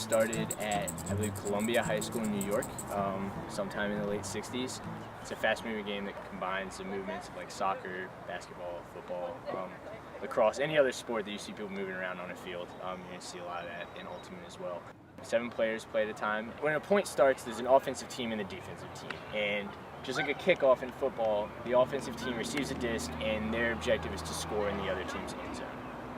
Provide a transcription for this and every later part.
started at, I believe, Columbia High School in New York, sometime in the late 60s. It's a fast-moving game that combines the movements of like soccer, basketball, football, lacrosse, any other sport that you see people moving around on a field. You're going to see a lot of that in Ultimate as well. 7 players play at a time. When a point starts, there's an offensive team and a defensive team. And just like a kickoff in football, the offensive team receives a disc and their objective is to score in the other team's end zone.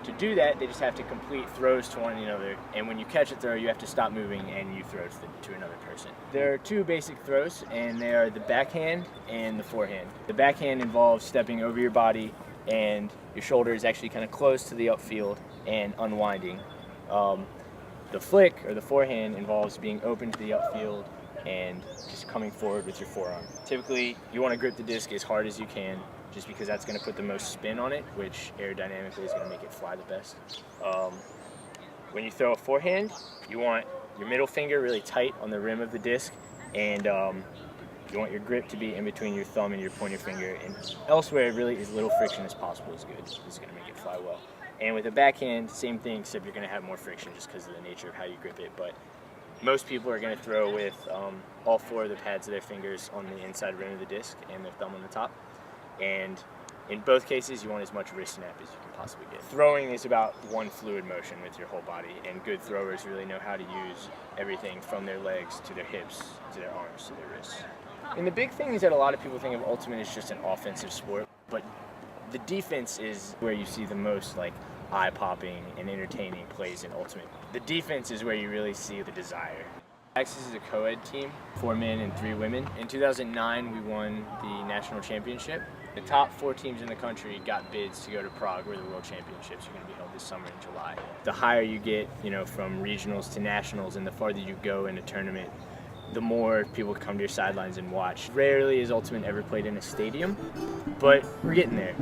To do that, they just have to complete throws to one another, and when you catch a throw, you have to stop moving and you throw to another person. There are 2 basic throws, and they are the backhand and the forehand. The backhand involves stepping over your body, and your shoulder is actually kind of close to the upfield and unwinding. The flick, or the forehand, involves being open to the upfield and just coming forward with your forearm. Typically, you want to grip the disc as hard as you can, just because that's going to put the most spin on it, which aerodynamically is going to make it fly the best. When you throw a forehand, you want your middle finger really tight on the rim of the disc, and you want your grip to be in between your thumb and your pointer finger, and elsewhere, really, as little friction as possible is good. It's going to make it fly well. And with a backhand, same thing, except you're going to have more friction just because of the nature of how you grip it. But most people are going to throw with all 4 of the pads of their fingers on the inside rim of the disc and their thumb on the top. And in both cases, you want as much wrist snap as you can possibly get. Throwing is about one fluid motion with your whole body, and good throwers really know how to use everything from their legs to their hips, to their arms, to their wrists. And the big thing is that a lot of people think of Ultimate as just an offensive sport, but the defense is where you see the most like eye-popping and entertaining plays in Ultimate. The defense is where you really see the desire. Axis is a co-ed team, 4 men and 3 women. In 2009, we won the national championship. The top 4 teams in the country got bids to go to Prague, where the World Championships are going to be held this summer in July. The higher you get, from regionals to nationals, and the farther you go in a tournament, the more people come to your sidelines and watch. Rarely is Ultimate ever played in a stadium, but we're getting there.